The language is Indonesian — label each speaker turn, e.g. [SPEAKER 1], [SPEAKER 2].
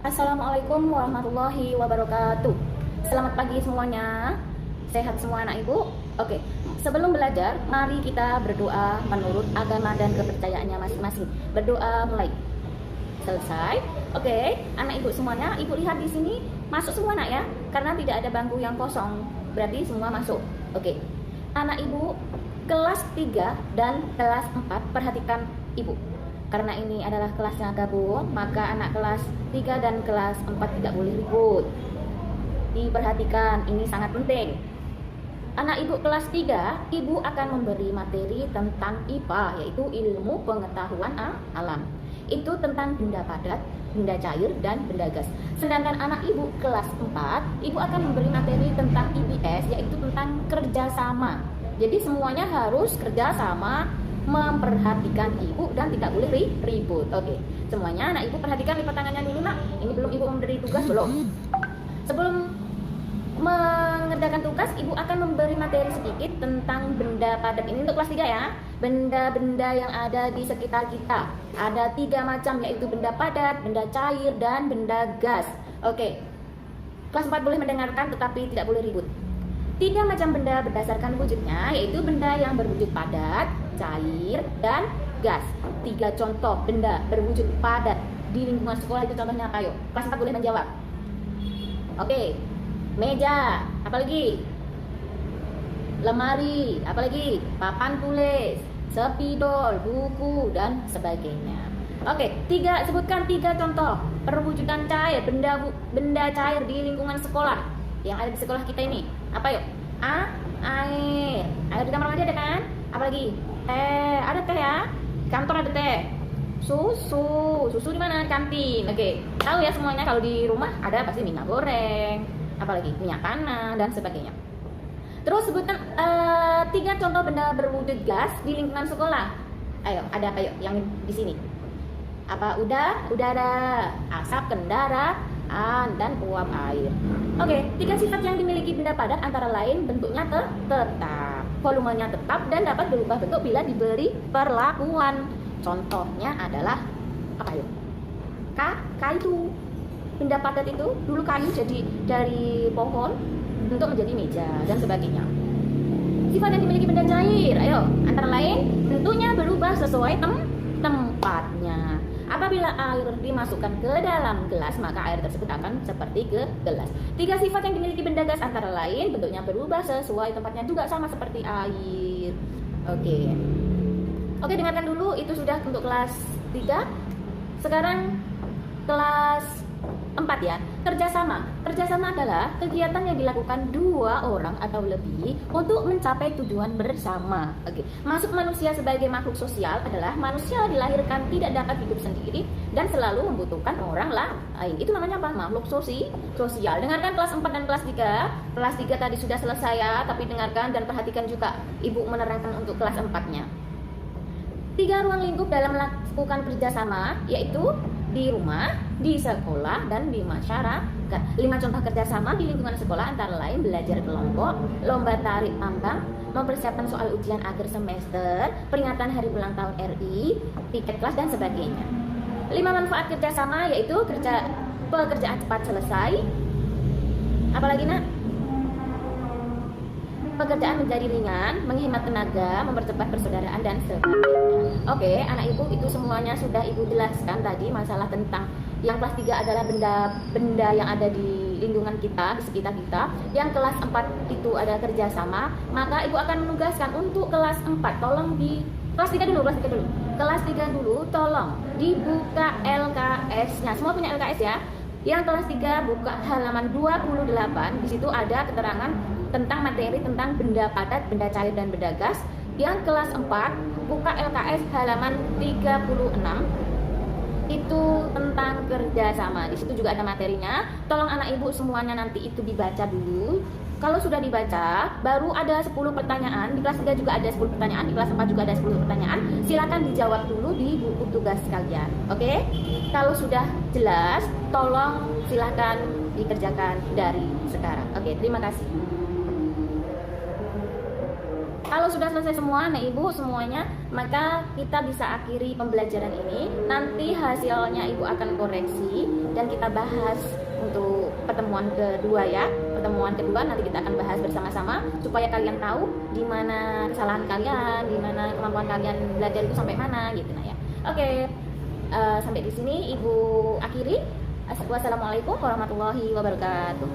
[SPEAKER 1] Assalamualaikum warahmatullahi wabarakatuh. Selamat pagi semuanya. Sehat semua anak ibu? Oke, sebelum belajar, mari kita berdoa menurut agama dan kepercayaannya masing-masing. Berdoa mulai. Selesai. Oke, anak ibu semuanya, ibu lihat di sini masuk semua nak ya, karena tidak ada bangku yang kosong. Berarti semua masuk. Oke. Anak ibu kelas 3 dan kelas 4 perhatikan ibu. Karena ini adalah kelasnya gabung, maka anak kelas 3 dan kelas 4 tidak boleh ribut. Diperhatikan, ini sangat penting. Anak ibu kelas 3, ibu akan memberi materi tentang IPA, yaitu ilmu pengetahuan alam. Itu tentang benda padat, benda cair, dan benda gas. Sedangkan anak ibu kelas 4, ibu akan memberi materi tentang IPS, yaitu tentang kerjasama. Jadi semuanya harus kerjasama, memperhatikan ibu dan tidak boleh ribut. Oke, semuanya anak ibu perhatikan, lipat tangannya dulu nak. Ini belum ibu memberi tugas belum. Sebelum mengerjakan tugas, ibu akan memberi materi sedikit tentang benda padat. Ini untuk kelas 3 ya. Benda-benda yang ada di sekitar kita. Ada 3 macam, yaitu benda padat, benda cair, dan benda gas. Oke, kelas 4 boleh mendengarkan tetapi tidak boleh ribut. 3 macam benda berdasarkan wujudnya, yaitu benda yang berwujud padat, cair, dan gas. 3 contoh benda berwujud padat di lingkungan sekolah itu contohnya apa? Yuk, kelas 4 boleh menjawab. Oke, meja, apalagi? Lemari, apalagi? Papan tulis, spidol, buku, dan sebagainya. Oke, sebutkan 3 contoh perwujudan cair, benda cair di lingkungan sekolah yang ada di sekolah kita ini. Apa yuk? Air. Air di kamar mandi ada kan? Apalagi? Teh, ada teh ya? Kantor ada teh. Susu di mana? Kantin. Oke, tahu ya semuanya. Kalau di rumah ada pasti minyak goreng, apalagi minyak panas dan sebagainya. Terus sebutkan 3 contoh benda berwujud gas di lingkungan sekolah. Ayo, ada apa yuk yang di sini? Apa? Udara, asap kendaraan, dan uap air. Oke, 3 sifat yang dimiliki benda padat antara lain bentuknya tetap, volumenya tetap, dan dapat berubah bentuk bila diberi perlakuan. Contohnya adalah apa yuk? Kayu. Benda padat itu dulu kayu, jadi dari pohon bentuk menjadi meja dan sebagainya. Sifat yang dimiliki benda cair, ayo, antara lain bentuknya berubah sesuai tempatnya. Apabila air dimasukkan ke dalam gelas, maka air tersebut akan seperti ke gelas. 3 sifat yang dimiliki benda gas antara lain bentuknya berubah sesuai tempatnya, juga sama seperti air. Oke, dengarkan dulu, itu sudah untuk kelas 3. Sekarang kelas 4 ya. Kerjasama adalah kegiatan yang dilakukan 2 orang atau lebih untuk mencapai tujuan bersama. Oke. Masuk manusia sebagai makhluk sosial adalah manusia dilahirkan tidak dapat hidup sendiri dan selalu membutuhkan orang lain. Itu namanya apa? Makhluk sosial. Dengarkan kelas 4 dan kelas 3. Kelas 3 tadi sudah selesai ya, tapi dengarkan dan perhatikan juga. Ibu menerangkan untuk kelas 4-nya. 3 ruang lingkup dalam melakukan kerjasama, yaitu di rumah, di sekolah, dan di masyarakat. 5 contoh kerjasama di lingkungan sekolah antara lain belajar kelompok, lomba tarik tambang, mempersiapkan soal ujian akhir semester, peringatan hari ulang tahun RI, piket kelas, dan sebagainya. 5 manfaat kerjasama yaitu pekerjaan cepat selesai. Apalagi nak? Pekerjaan menjadi ringan, menghemat tenaga, mempercepat persaudaraan, dan sebagainya. Oke, anak ibu, itu semuanya sudah ibu jelaskan tadi. Masalah tentang yang kelas 3 adalah benda yang ada di lingkungan kita, di sekitar kita. Yang kelas 4 itu ada kerjasama. Maka ibu akan menugaskan untuk kelas 4, tolong di kelas 3 dulu. Kelas 3 dulu, tolong dibuka LKS-nya. Semua punya LKS ya. Yang kelas 3 buka halaman 28. Di situ ada keterangan tentang materi tentang benda padat, benda cair, dan benda gas. Yang kelas 4 buka LKS halaman 36. Itu tentang kerjasama. Di situ juga ada materinya. Tolong anak ibu semuanya nanti itu dibaca dulu. Kalau sudah dibaca, baru ada 10 pertanyaan. Di kelas 3 juga ada 10 pertanyaan, di kelas 4 juga ada 10 pertanyaan. Silakan dijawab dulu di buku tugas kalian. Oke? Kalau sudah jelas, tolong silakan dikerjakan dari sekarang. Oke, terima kasih. Kalau sudah selesai semua, nah Ibu semuanya, maka kita bisa akhiri pembelajaran ini. Nanti hasilnya Ibu akan koreksi dan kita bahas untuk pertemuan kedua ya. Pertemuan kedua nanti kita akan bahas bersama-sama supaya kalian tahu di mana kesalahan kalian, di mana kemampuan kalian belajar itu sampai mana gitu nah ya. Oke. Sampai di sini Ibu akhiri. Wassalamualaikum warahmatullahi wabarakatuh.